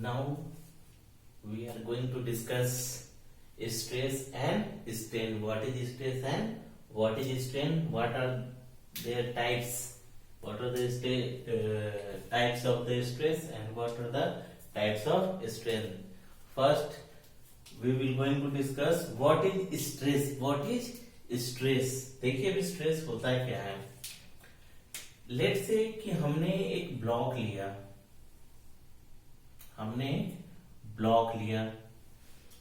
Now we are going to discuss stress and strain. What is stress and what is strain? What are their types? What are the types of the stress and what are the types of strain? First, we will going to discuss what is stress. What is stress? देखिए अभी stress होता है क्या है. Let's say कि हमने एक block लिया,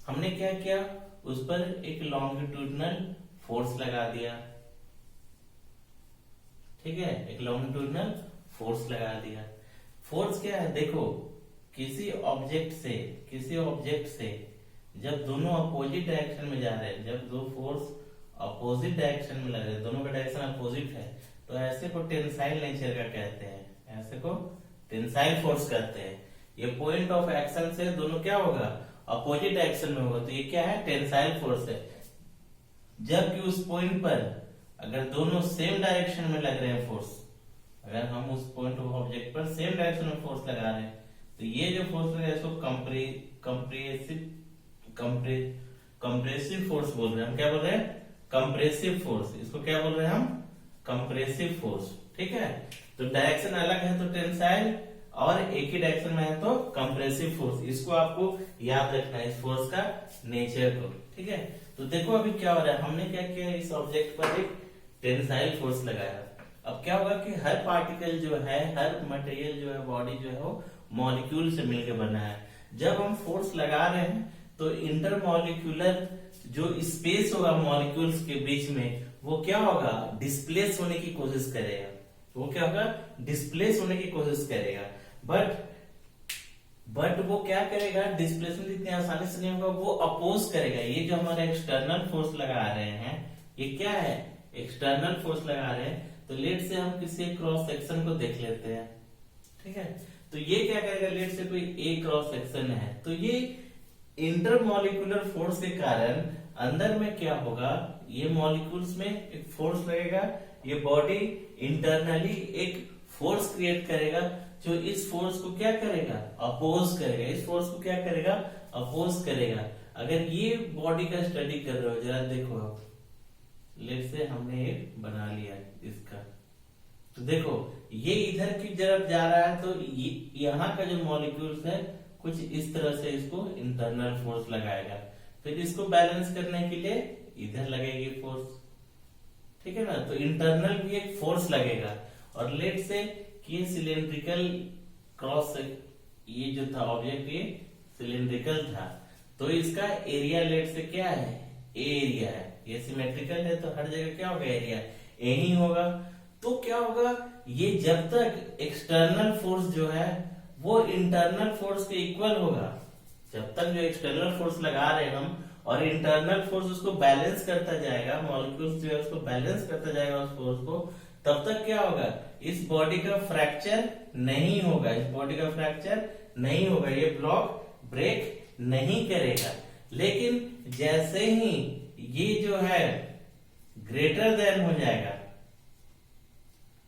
हमने क्या किया, उस पर एक लॉन्गिट्यूडनल फोर्स लगा दिया. ठीक है, एक लॉन्गिट्यूडनल फोर्स लगा दिया. फोर्स क्या है, देखो किसी ऑब्जेक्ट से जब दोनों अपोजिट डायरेक्शन में जा रहे हैं, जब दो फोर्स अपोजिट डायरेक्शन में लग रहे हैं, दोनों का डायरेक्शन अपोजिट है, तो ऐसे को टेंसाइल नेचर का कहते हैं, ऐसे को टेंसाइल फोर्स कहते हैं. ये पॉइंट ऑफ एक्शन से दोनों क्या होगा, अपोजिट एक्शन में होगा, तो ये क्या है, टेंसाइल फोर्स है. जबकि उस पॉइंट पर अगर दोनों सेम डायरेक्शन में लग रहे हैं फोर्स, अगर हम उस पॉइंट ऑफ ऑब्जेक्ट पर सेम डायरेक्शन में फोर्स लगा रहे हैं, तो ये जो फोर्स लगा है इसको कंप्रेसिव फोर्स बोल रहे हैं. हम क्या बोल रहे हैं, कंप्रेसिव फोर्स. इसको क्या बोल रहे हैं हम, कंप्रेसिव फोर्स. ठीक है, तो डायरेक्शन अलग है तो टेंसाइल, और एक ही डायरेक्शन में है तो कंप्रेसिव फोर्स. इसको आपको याद रखना है, इस फोर्स का नेचर को. ठीक है, तो देखो अभी क्या हो रहा है, हमने क्या किया, इस ऑब्जेक्ट पर एक टेंसाइल फोर्स लगाया. अब क्या होगा कि हर पार्टिकल जो है, हर मटेरियल जो है, बॉडी जो है, वो मॉलिक्यूल से मिलकर बना है. जब हम फोर्स लगा रहे हैं तो इंटरमॉलिक्यूलर जो स्पेस होगा मॉलिक्यूल्स के बीच में, वो क्या होगा, डिस्प्लेस होने की कोशिश करेगा. वो क्या होगा, डिस्प्लेस होने की कोशिश करेगा. बट वो क्या करेगा, डिस्प्लेसमेंट इतनी आसानी से नहीं होगा, वो अपोज करेगा. ये जो हमारे एक्सटर्नल फोर्स लगा रहे हैं, ये क्या है, एक्सटर्नल फोर्स लगा रहे हैं. तो लेट से हम किसी क्रॉस सेक्शन को देख लेते हैं. ठीक है, तो ये क्या करेगा, लेट से कोई ए क्रॉस सेक्शन है, तो ये इंटरमॉलिक्यूलर फोर्स के कारण अंदर में क्या होगा, ये मॉलिक्यूल्स में एक फोर्स लगेगा. ये बॉडी इंटरनली एक फोर्स क्रिएट करेगा जो इस फोर्स को क्या करेगा, अपोज करेगा. इस फोर्स को क्या करेगा, अपोज करेगा. अगर ये बॉडी का स्टडी कर रहे हो, जरा देखो आप, लेट से हमने एक बना लिया इसका, तो देखो ये इधर की तरफ जा रहा है, तो यहाँ का जो मॉलिक्यूल्स है कुछ इस तरह से इसको इंटरनल फोर्स लगाएगा. फिर इसको बैलेंस करने के लिए इधर लगेगी फोर्स. ठीक है ना, तो इंटरनल भी एक फोर्स लगेगा. और लेट से कि सिलेंड्रिकल क्रॉस, ये जो था ऑब्जेक्ट, ये सिलेंड्रिकल था, तो इसका एरिया लेट से क्या है, ए एरिया है. ये सिमेट्रिकल है तो हर जगह क्या होगा, एरिया ए ही होगा. तो क्या होगा, ये जब तक एक्सटर्नल फोर्स जो है वो इंटरनल फोर्स के इक्वल होगा, जब तक जो एक्सटर्नल फोर्स लगा रहे हैं हम, और इंटरनल फोर्स उसको बैलेंस करता जाएगा, मॉलिक्यूल्स जो है उसको बैलेंस करता जाएगा उस फोर्स को, तब तक क्या होगा, इस बॉडी का फ्रैक्चर नहीं होगा. इस बॉडी का फ्रैक्चर नहीं होगा, ये ब्लॉक ब्रेक नहीं करेगा. लेकिन जैसे ही ये जो है ग्रेटर देन हो जाएगा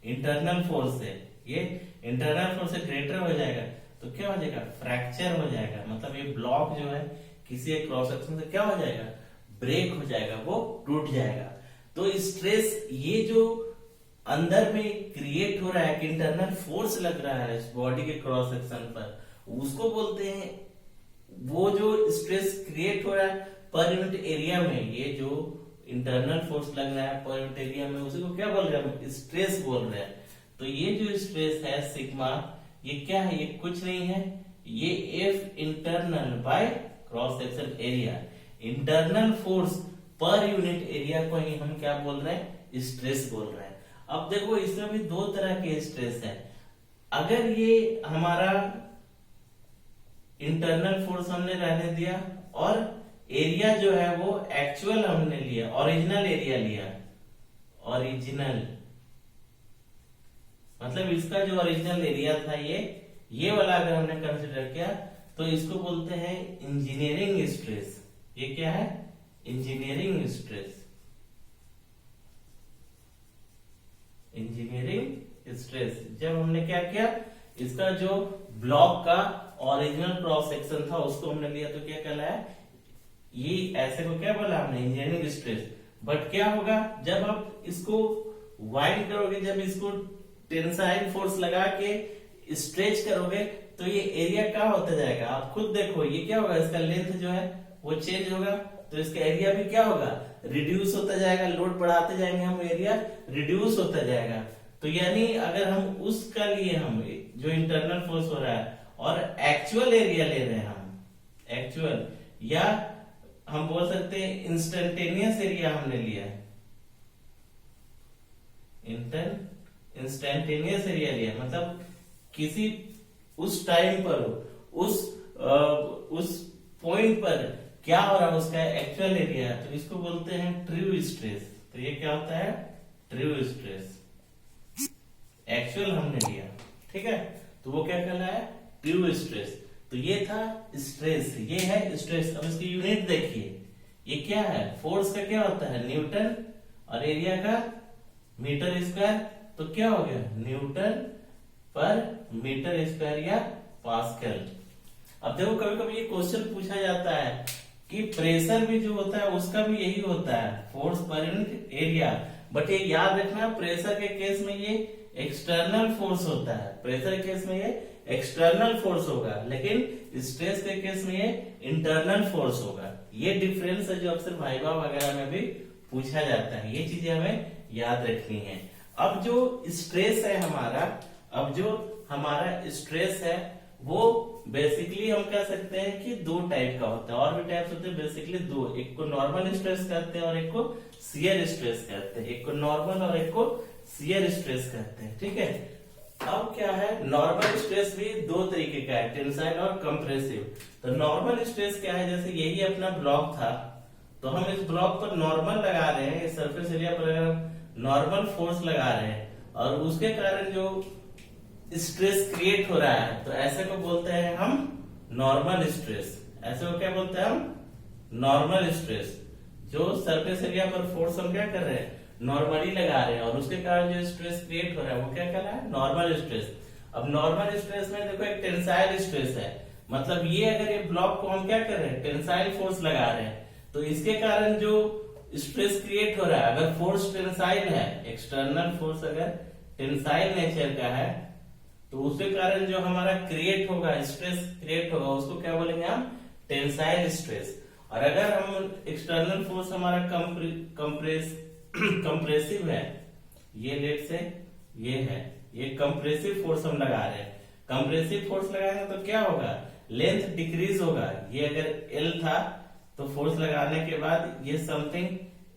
इंटरनल फोर्स से, ये इंटरनल फोर्स से ग्रेटर हो जाएगा, तो क्या हो जाएगा, फ्रैक्चर हो जाएगा. मतलब ये ब्लॉक जो है किसी एक क्रॉस सेक्शन से क्या हो जाएगा, ब्रेक हो जाएगा, वो टूट जाएगा. तो स्ट्रेस ये जो अंदर में क्रिएट हो रहा है, कि इंटरनल फोर्स लग रहा है इस बॉडी के क्रॉस सेक्शन पर, उसको बोलते हैं, वो जो स्ट्रेस क्रिएट हो रहा है पर यूनिट एरिया में, ये जो इंटरनल फोर्स लग रहा है पर यूनिट एरिया में, उसी को क्या बोल रहे हैं, हम स्ट्रेस बोल रहे हैं. तो ये जो स्ट्रेस है सिग्मा, ये क्या है, ये कुछ नहीं है, ये F internal by cross section area. Internal force per unit area को ही हम क्या बोल रहे हैं, स्ट्रेस बोल रहे हैं. अब देखो इसमें भी दो तरह के स्ट्रेस है. अगर ये हमारा इंटरनल फोर्स हमने रहने दिया और एरिया जो है वो एक्चुअल हमने लिया, ओरिजिनल एरिया लिया, ओरिजिनल मतलब इसका जो ओरिजिनल एरिया था ये वाला अगर हमने कंसिडर किया, तो इसको बोलते हैं इंजीनियरिंग स्ट्रेस. ये क्या है, इंजीनियरिंग स्ट्रेस. इंजीनियरिंग स्ट्रेस जब हमने क्या किया, इसका जो ब्लॉक का ओरिजिनल क्रॉस सेक्शन था उसको हमने लिया तो क्या कहलाया, ये ऐसे को क्या बोला हमने, इंजीनियरिंग स्ट्रेस। बट क्या होगा जब आप इसको वाइड करोगे, जब इसको टेंसाइल फोर्स लगा के स्ट्रेच करोगे तो ये एरिया क्या होता जाएगा, आप खुद देखो ये क्या होगा, इसका लेंथ जो है वो चेंज होगा तो इसका एरिया भी क्या होगा, रिड्यूस होता जाएगा। लोड बढ़ाते जाएंगे हम, एरिया रिड्यूस होता जाएगा। तो यानी अगर हम उसका लिए हम जो इंटरनल फोर्स हो रहा है और एक्चुअल एरिया ले रहे हैं हम, एक्चुअल या हम बोल सकते हैं इंस्टेंटेनियस एरिया हमने लिया है, इंस्टेंटेनियस एरिया लिया, मतलब किसी उस टाइम पर उस पॉइंट पर क्या हो रहा है उसका एक्चुअल एरिया है, तो इसको बोलते हैं ट्रू स्ट्रेस। तो ये क्या होता है, ट्रू स्ट्रेस, एक्चुअल हमने लिया, ठीक है, तो वो क्या कहलाया, ट्रू स्ट्रेस। तो ये था स्ट्रेस, ये है स्ट्रेस। अब इसकी यूनिट देखिए, ये क्या है, फोर्स का क्या होता है न्यूटन और एरिया का मीटर स्क्वायर, तो क्या हो गया न्यूटन पर मीटर स्क्वायर या पास्कल। अब देखो कभी कभी ये क्वेश्चन पूछा जाता है कि प्रेशर भी जो होता है उसका भी यही होता है, force per unit area. But ये याद रखना प्रेशर के केस में ये एक्सटर्नल फोर्स होता है, प्रेशर के केस में ये एक्सटर्नल फोर्स होगा, लेकिन स्ट्रेस के केस में ये इंटरनल फोर्स होगा। ये डिफरेंस है जो अक्सर वाइवा वगैरह में भी पूछा जाता है, ये चीजें हमें याद रखनी है। अब जो स्ट्रेस है हमारा, अब जो हमारा स्ट्रेस है वो बेसिकली हम कह सकते हैं कि दो टाइप का होता है, और भी टाइप्स होते हैं, बेसिकली दो, एक को नॉर्मल स्ट्रेस कहते हैं और एक को शियर स्ट्रेस कहते हैं, एक को नॉर्मल और एक को शियर स्ट्रेस कहते हैं, ठीक है। अब क्या है, नॉर्मल स्ट्रेस भी दो तरीके का है, टेंसाइल और कंप्रेसिव। तो नॉर्मल स्ट्रेस क्या है, जैसे यही अपना ब्लॉक था तो हम इस ब्लॉक पर नॉर्मल लगा रहे हैं, इस सरफेस एरिया पर अगर नॉर्मल फोर्स लगा रहे हैं और उसके कारण जो स्ट्रेस क्रिएट हो रहा है तो ऐसे को बोलते हैं हम नॉर्मल स्ट्रेस। ऐसे को क्या बोलते हैं हम, नॉर्मल स्ट्रेस। जो सरफेस एरिया पर फोर्स हम क्या कर रहे हैं, नॉर्मली लगा रहे हैं और उसके कारण जो स्ट्रेस क्रिएट हो रहा है वो क्या कहला है, नॉर्मल स्ट्रेस। अब नॉर्मल स्ट्रेस में देखो एक टेंसाइल स्ट्रेस है, मतलब ये अगर ये ब्लॉक को हम क्या कर रहे हैं, टेंसाइल फोर्स लगा रहे हैं, तो इसके कारण जो स्ट्रेस क्रिएट हो रहा है, अगर फोर्स टेंसाइल है, एक्सटर्नल फोर्स अगर टेंसाइल नेचर का है, तो उसके कारण जो हमारा क्रिएट होगा, स्ट्रेस क्रिएट होगा, उसको क्या बोलेंगे हम, टेंसाइल स्ट्रेस। और अगर हम एक्सटर्नल फोर्स हमारा कंप्रेसिव है, ये लेट से ये है, ये कंप्रेसिव फोर्स हम लगा रहे हैं, कंप्रेसिव फोर्स लगाएंगे तो क्या होगा, लेंथ डिक्रीज होगा। ये अगर L था तो फोर्स लगाने के बाद ये समथिंग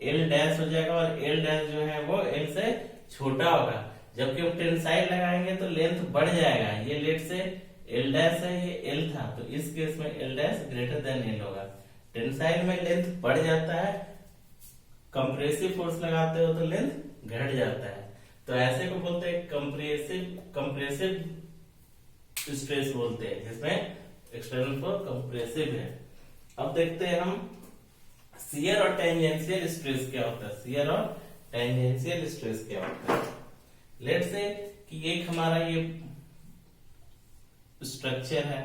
L डैश हो जाएगा और L डैश जो है वो L से छोटा होगा, जबकि हम टेंसाइल लगाएंगे तो लेंथ बढ़ जाएगा। ये लेट से L डैश है, ये L था, तो इस केस में L dash greater than L होगा। टेंसाइल में लेंथ बढ़ जाता है, कंप्रेसिव फोर्स लगाते हो तो लेंथ घट जाता है। तो ऐसे को बोलते हैं कंप्रेसिव स्ट्रेस बोलते हैं, जिसमें एक्सटर्नल फोर्स कंप्रेसिव है। अब देखते हैं हम शियर और टेंजेंशियल स्ट्रेस क्या होता है, शियर और टेंजेंशियल स्ट्रेस क्या होता है। लेट्स से कि एक हमारा ये स्ट्रक्चर है,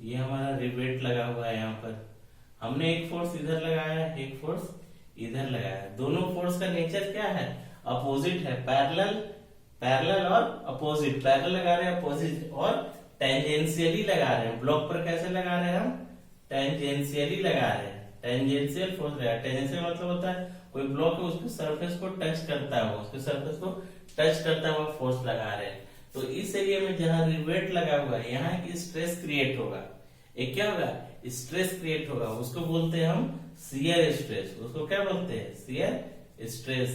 ये हमारा रिवेट लगा हुआ है, यहाँ पर हमने एक फोर्स इधर लगाया है, एक फोर्स इधर लगाया है। दोनों फोर्स का नेचर क्या है, अपोजिट है, पैरेलल और अपोजिट, पैरेलल लगा रहे हैं अपोजिट, और टेंजेंशियली लगा रहे हैं। ब्लॉक पर कैसे लगा रहे हैं हम, टेंजेंशियली लगा रहे हैं, टेंजेंशियल फोर्स लगा। टेंजेंशियल मतलब होता है कोई ब्लॉक है उसके सरफेस को टच करता है, उसके सरफेस को टच करता हुआ फोर्स लगा रहे हैं। तो इस एरिया में जहां रिवेट लगा हुआ है, यहाँ की स्ट्रेस क्रिएट होगा, एक क्या होगा, स्ट्रेस क्रिएट होगा, उसको बोलते हैं हम शियर स्ट्रेस। उसको क्या बोलते हैं, शियर स्ट्रेस।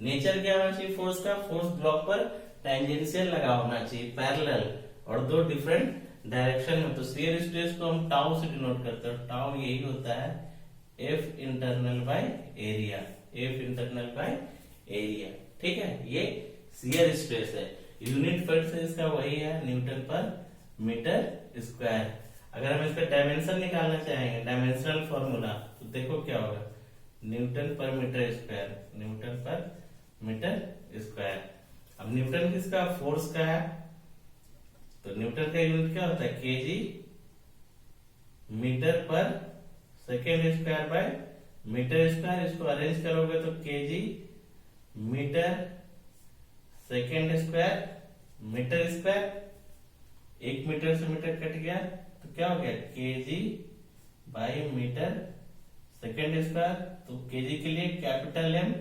नेचर क्या होना चाहिए फोर्स का, फोर्स ब्लॉक पर टेंजेंशियल लगा होना चाहिए, पैरेलल, और दो डिफरेंट डायरेक्शन में। तो शियर स्ट्रेस को हम टाउ से डिनोट करते हैं, टाउ यही होता है F internal by area, F internal by area, ठीक है। ये शियर स्ट्रेस है, यूनिट फिर से इसका वही है, न्यूटन पर मीटर स्क्वायर। अगर हम इसका डायमेंशन निकालना चाहेंगे, डायमेंशनल फॉर्मूला, तो देखो क्या होगा, न्यूटन पर मीटर स्क्वायर, न्यूटन पर मीटर स्क्वायर। अब न्यूटन किसका, फोर्स का है, तो न्यूटन का यूनिट क्या होता है, केजी मीटर पर second square by metre square. इसको अरेंज करोगे तो KG metre second square metre square, 1 metre से मीटर कट गया तो क्या हो गया, KG by metre second square. तो केजी के लिए कैपिटल एम,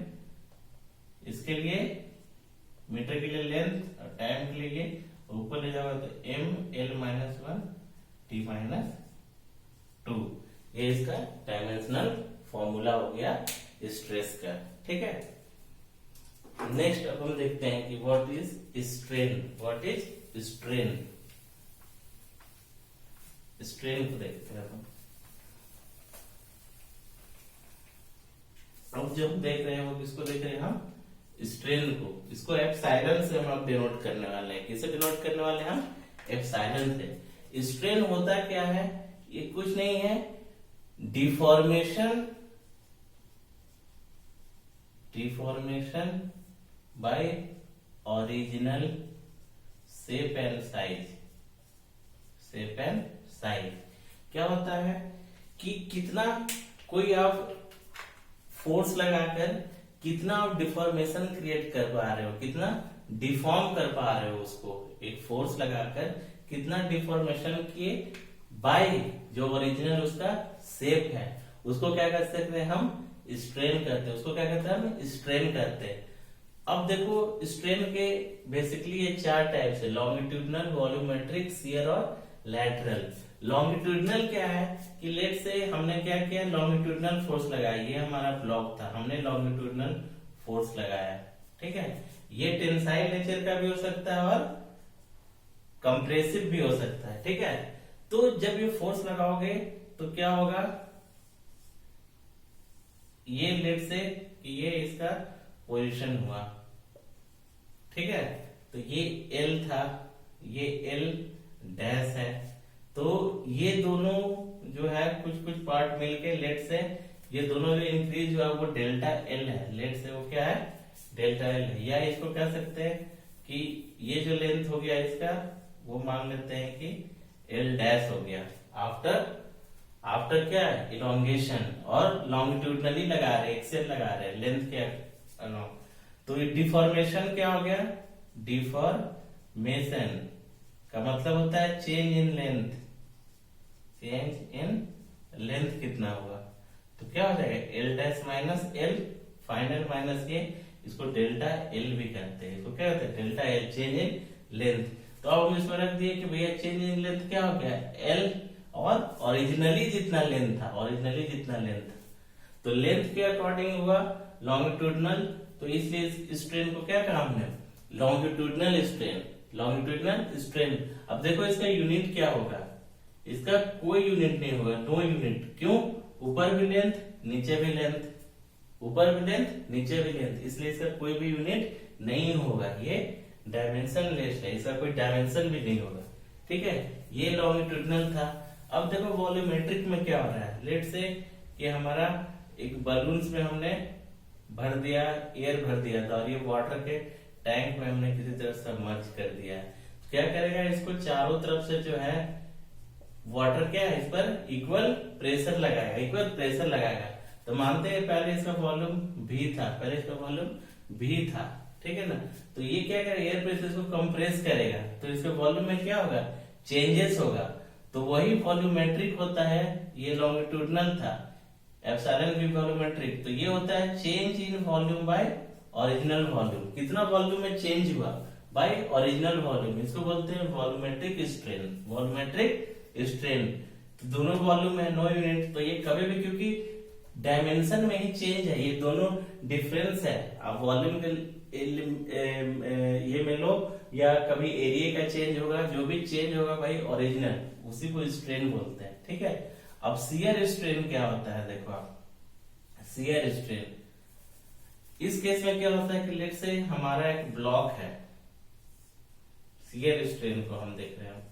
इसके लिए मीटर के लिए लेंथ और टाइम के लिए ऊपर ले जाओगे तो M L minus 1 T minus 2। ये इसका डायमेंशनल फॉर्मूला हो गया स्ट्रेस का। ठीक है, नेक्स्ट अब हम देखते हैं कि what is strain. What is strain, strain को देखते हैं हम। अब जो हम देख रहे हैं वो किसको देख रहे हैं हम, स्ट्रेन को। इसको एप्सिलॉन से हम अब डिनोट करने वाले हैं। किसे डिनोट करने वाले हैं हम, एप्सिलॉन से। स्ट्रेन होता क्या है, ये कुछ नहीं है, deformation by original shape and size. क्या होता है कि कितना कोई आप फोर्स लगाकर कितना आप डिफॉर्मेशन क्रिएट कर पा रहे हो, कितना डिफॉर्म कर पा रहे हो उसको, एक फोर्स लगाकर कितना डिफॉर्मेशन किए बाय जो ओरिजिनल उसका शेप है, उसको क्या कर सकते हैं हम, स्ट्रेन करते हैं। उसको क्या कहते हैं हम, स्ट्रेन करते हैं। अब देखो स्ट्रेन के बेसिकली ये 4 टाइप्स है, लॉन्गिट्यूडनल, वॉल्यूमेट्रिक, शियर और लैटरल। लॉन्गिट्यूडनल क्या है कि लेट से हमने क्या किया, लॉन्गिट्यूडनल फोर्स लगाया, ये हमारा ब्लॉक था, हमने लॉन्गिट्यूडनल फोर्स लगाया। ठीक है, ये टेंसाइल नेचर का भी हो सकता है और कंप्रेसिव भी हो सकता है। ठीक है, तो जब ये फोर्स लगाओगे तो क्या होगा, ये लेट से कि ये इसका पोजीशन हुआ। ठीक है, तो ये एल था, ये एल डैश है, तो ये दोनों जो है कुछ पार्ट मिलके लेट से ये दोनों जो इंक्रीज हुआ वो डेल्टा एल है। लेट से वो क्या है, डेल्टा एल है। या इसको कह सकते हैं कि ये जो लेंथ हो गया इसका वो मान लेते हैं कि एल डैश हो गया। आफ्टर क्या है, इलोंगेशन, और लॉन्गिट्यूडनली लगा रहे, एक्सेल लगा रहे, लेंथ क्या तो ये डिफॉर्मेशन क्या हो गया, डिफॉर्मेशन का मतलब होता है change in length. Change in length कितना हुआ, तो क्या हो जाएगा, L dash minus L final minus ये, इसको डेल्टा एल भी कहते हैं। इसको क्या कहते हैं, delta L, change in length. तो अब हम इसमें रख दिए कि भैया चेंज इन लेंथ क्या हो गया, एल, और ओरिजिनली जितना लेंथ था, तो लेंथ के अकॉर्डिंग हुआ लॉन्गिट्यूडनल, तो इसलिए इस स्ट्रेन को क्या कहा हमने, लॉन्गिट्यूडनल स्ट्रेन। अब देखो इसका यूनिट क्या होगा, इसका कोई यूनिट नहीं होगा, नो यूनिट। क्यों, ऊपर भी लेंथ नीचे भी लेंथ, ऊपर भी लेंथ नीचे भी लेंथ, इसलिए इसका कोई भी यूनिट नहीं होगा। ये डायमेंशन लेस है, इसका कोई डायमेंशन भी नहीं होगा। ठीक है, ये लॉन्गिट्यूडनल था। अब देखो वॉल्यूमेट्रिक में क्या हो रहा है, लेट से कि हमारा एक बलून्स में हमने भर दिया, एयर भर दिया था, और ये वाटर के टैंक में हमने किसी तरह सबमर्ज कर दिया। तो क्या करेगा, इसको चारों तरफ से जो है वाटर क्या है, इस पर इक्वल प्रेशर लगाएगा। तो मानते हैं पहले इसका वॉल्यूम भी था, ठीक है ना। तो ये क्या करेगा, एयर प्रेशर को कंप्रेस करेगा, तो इसके वॉल्यूम में क्या होगा, चेंजेस होगा। तो वही वॉल्यूमेट्रिक होता है, ये लॉन्गिट्यूडनल था, एप्सिलॉन भी वॉल्यूमेट्रिक। तो ये होता है change in volume by original volume. कितना वॉल्यूम में चेंज हुआ, बाय ओरिजिनल वॉल्यूम, इसको बोलते हैं वॉल्यूमेट्रिक स्ट्रेन। तो दोनों वॉल्यूम है, नो यूनिट, तो ये कभी भी, क्योंकि डायमेंशन में ही चेंज है, ये दोनों डिफरेंस है। आप वॉल्यूम के ये में लो या कभी एरिया का चेंज होगा, जो भी चेंज होगा भाई ओरिजिनल, उसी को स्ट्रेन बोलते हैं। ठीक है, अब शियर स्ट्रेन क्या होता है, देखो आप, शियर स्ट्रेन इस केस में क्या होता है कि लेट से हमारा एक ब्लॉक है, शियर स्ट्रेन को हम देख रहे हैं।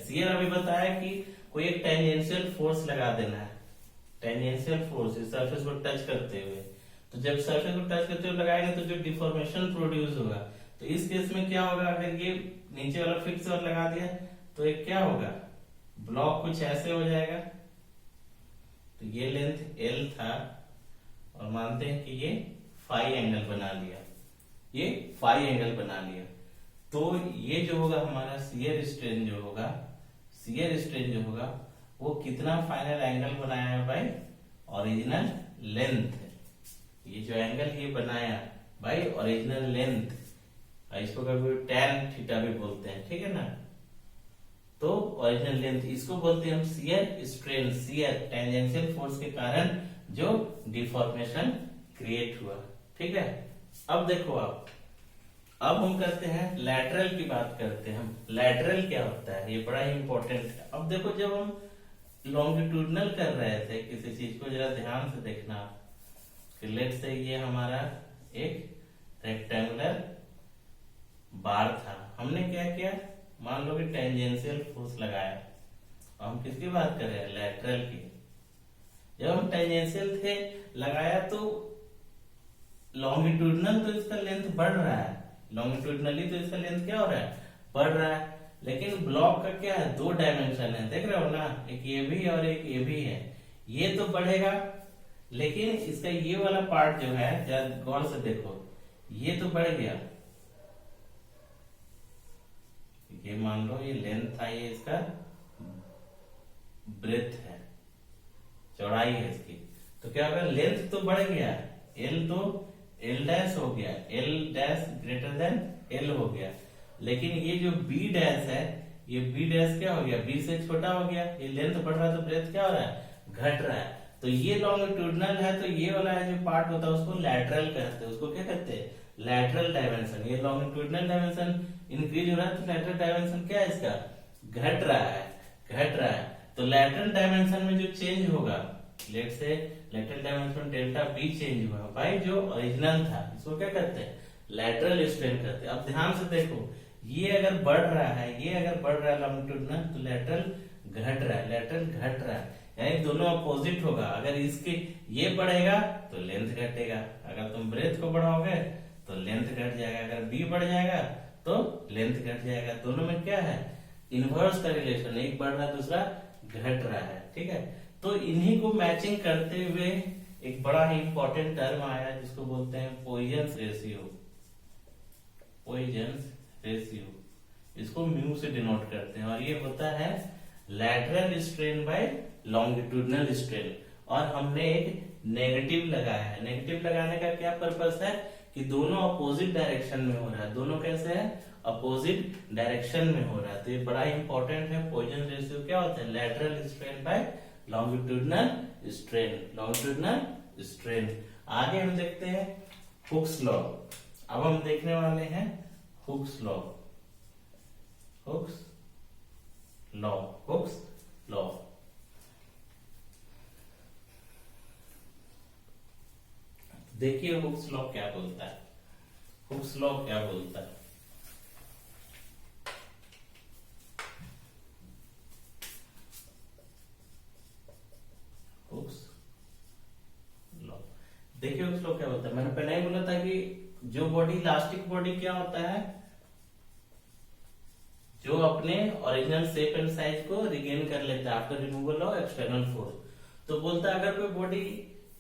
शियर अभी बताया कि कोई एक टेंजेंशियल फोर्स लगा देना है, टेंजेंशियल फोर्स इस सरफेस को टच करते हुए। तो जब सरफेस को टच करते हुए लगाएंगे तो जो डिफॉर्मेशन प्रोड्यूस होगा, तो इस केस में क्या होगा, अगर ये नीचे वाला फिक्स और लगा दिया तो एक क्या होगा, ब्लॉक कुछ ऐसे हो जाएगा। तो ये लेंथ L था और मानते हैं कि ये फाई एंगल बना लिया, ये फाई एंगल बना लिया। तो ये जो होगा हमारा शियर स्ट्रेन जो होगा, शियर स्ट्रेन जो होगा वो कितना फाइनल एंगल बनाया है भाई, ओरिजिनल लेंथ। ये जो एंगल ये बनाया भाई ओरिजिनल लेंथ, इसको कभी tan थीटा भी बोलते हैं, ठीक है ना। तो ओरिजिनल लेंथ इसको बोलते हैं हम shear strain, shear tangential force के कारण जो डिफॉर्मेशन क्रिएट हुआ, ठीक है। अब देखो अब हम करते हैं लैटरल की बात करते हैं हम। लैटरल क्या होता है, ये बड़ा ही इंपॉर्टेंट है। अब देखो जब हम लॉन्गिट्यूडनल कर रहे थे किसी चीज को, जरा ध्यान से देखना कि लेट से ये हमारा एक रेक्टेंगुलर बार था, हमने क्या किया, मान लो कि टेंजेंशियल फोर्स लगाया। हम किसकी बात कर रहे हैं, लैटरल की। जब हम टेंजेंशियल थे लगाया तो लॉन्गिट्यूडनल तो इसका लेंथ बढ़ रहा है, लॉन्गिट्यूडनली तो इसका लेंथ क्या हो रहा है, बढ़ रहा है। लेकिन ब्लॉक का क्या है, दो डायमेंशन है, देख रहे हो ना, एक ये भी और एक ये भी है। ये तो बढ़ेगा लेकिन इसका ये वाला पार्ट जो है, जरा गौर से देखो, ये तो बढ़ गया। ये मान लो ये लेंथ था, ये इसका ब्रेथ है, चौड़ाई है इसकी। तो क्या होगा, लेंथ तो बढ़ गया, एल तो एल डैश हो गया, L dash greater than L हो गया। लेकिन ये जो बी डैश है, ये बी डैश क्या हो गया, बी से छोटा हो गया। ये लेंथ बढ़ रहा है तो ब्रेथ क्या हो रहा है, घट रहा है। तो ये लॉन्गिट्यूडनल है, तो ये वाला जो पार्ट होता है उसको लैटरल कहते हैं। उसको क्या कहते हैं, लैटरल डायमेंशन। ये लॉन्गिट्यूडनल डायमेंशन इंक्रीज हो रहा है तो लैटरल डायमेंशन क्या है इसका, घट रहा है, घट रहा है। तो लैटरल डायमेंशन में जो चेंज होगा, लेट से lateral dimension delta B change हुआ भाई, जो ओरिजिनल था इसको क्या कहते हैं, लैटरल स्ट्रेन कहते हैं। अब ध्यान से देखो, ये अगर बढ़ रहा है, ये अगर बढ़ रहा है लॉन्गिट्यूडनल, तो लैटरल घट रहा है, लैटरल घट रहा है, यानी दोनों अपोजिट होगा। अगर इसके ये बढ़ेगा तो लेंथ घटेगा, अगर तुम ब्रेथ को बढ़ाओगे तो लेंथ घट जाएगा, अगर बी बढ़ जाएगा तो लेंथ घट जाएगा। दोनों में क्या है, इनवर्स का रिलेशन, एक बढ़ रहा है दूसरा घट रहा है, ठीक है। तो इन्हीं को मैचिंग करते हुए एक बड़ा ही इंपॉर्टेंट टर्म आया जिसको बोलते हैं पॉइजन्स रेशियो, पॉइजन्स रेशियो, इसको म्यू से डिनोट करते हैं। और ये होता है lateral strain by longitudinal strain. और हमने एक नेगेटिव लगाया है। नेगेटिव लगाने का क्या पर्पस है कि दोनों अपोजिट डायरेक्शन में हो रहा है। दोनों कैसे है, अपोजिट डायरेक्शन में हो रहा है। तो ये बड़ा इंपॉर्टेंट है। पॉइजन रेशियो क्या होता है, lateral strain by longitudinal strain, longitudinal strain. आगे हम देखते हैं हुक्स लॉ। अब हम देखने वाले हैं Hooke's law, Hooke's law, Hooke's law. देखिए हुक्स लॉ क्या बोलता है, हुक्स लॉ क्या बोलता है। हुक्स लॉ, देखिए हुक्स लॉ क्या बोलता है। मैंने पहले ही बोला था कि जो बॉडी, इलास्टिक बॉडी क्या होता है, जो अपने ओरिजिनल शेप एंड साइज को रिगेन कर लेता है after removal of external force. तो बोलता है अगर कोई बॉडी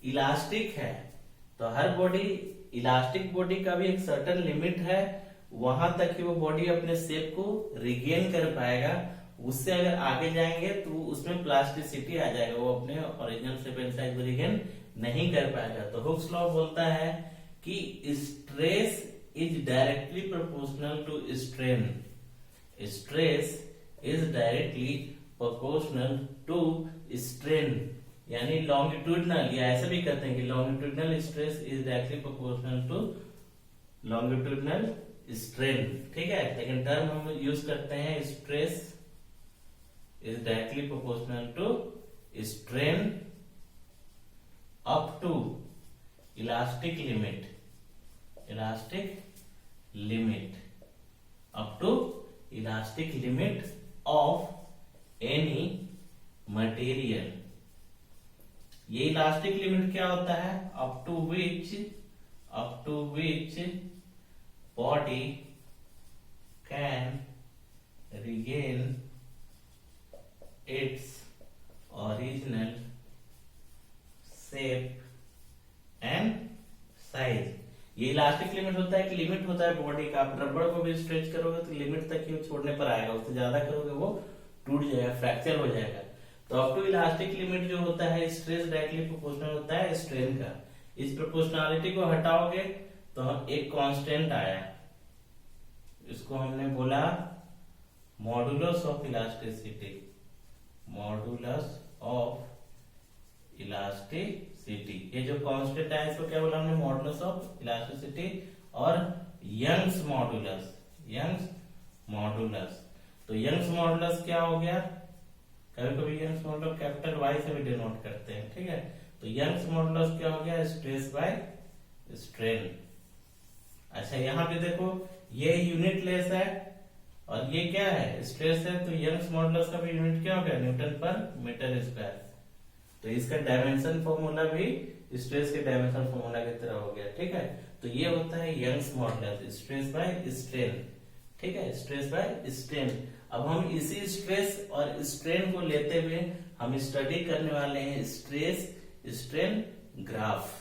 इलास्टिक है तो हर बॉडी, इलास्टिक बॉडी का भी एक सर्टेन लिमिट है, वहां तक ही वो बॉडी अपने शेप को रिगेन कर पाएगा। उससे अगर आगे जाएंगे तो उसमें प्लास्टिसिटी आ जाएगा, वो अपने ओरिजिनल शेप एंड साइज को रिगेन नहीं कर पाएगा। तो हुक्स लॉ बोलता है कि stress is directly proportional to strain, stress is directly proportional to strain. यानी लॉन्गिट्यूडनल, या ऐसे भी कहते हैं कि longitudinal stress is directly proportional to longitudinal strain, ठीक है। लेकिन टर्म हम यूज करते हैं stress is directly proportional to strain up to elastic limit, elastic limit, up to elastic limit of any material. ये इलास्टिक लिमिट क्या होता है, up to which body can regain its original shape and size। ये elastic limit होता है, एक limit होता है बॉडी का। आप रबड़ को भी स्ट्रेच करोगे तो लिमिट तक ही छोड़ने पर आएगा, उससे ज्यादा करोगे वो टूट जाएगा, फ्रैक्चर हो जाएगा। तो अप टू इलास्टिक लिमिट जो होता है स्ट्रेस डायरेक्टली प्रोपोर्शनल होता है स्ट्रेन का। इस प्रोपोर्शनलिटी को हटाओगे तो एक कांस्टेंट आया, इसको हमने बोला modulus of elasticity. Modulus of elasticity, ये जो कांस्टेंट है इसको क्या बोला हमने? मॉडुलस ऑफ इलास्टिसिटी और यंग्स मॉडुलस। यंग्स मॉडुलस, तो यंग्स मॉडुलस क्या हो गया? कभी कभी यंग्स मॉडुलस कैपिटल वाई से भी डिनोट करते हैं, ठीक है। तो यंग्स मॉडुलस क्या हो गया? Stress by strain. अच्छा यहाँ पे देखो ये यूनिट लेस है और ये क्या है? स्ट्रेस है, तो यंग्स मॉडुलस का भी यूनिट क्या हो गया? न्यूटन पर मीटर स्क्वायर। तो इसका डायमेंशन फॉर्मूला भी स्ट्रेस के डायमेंशन फॉर्मूला की तरह हो गया, ठीक है। तो ये होता है Young's modulus, stress by strain, ठीक है, स्ट्रेस बाय स्ट्रेन। अब हम इसी स्ट्रेस और स्ट्रेन को लेते हुए हम स्टडी करने वाले हैं स्ट्रेस स्ट्रेन ग्राफ।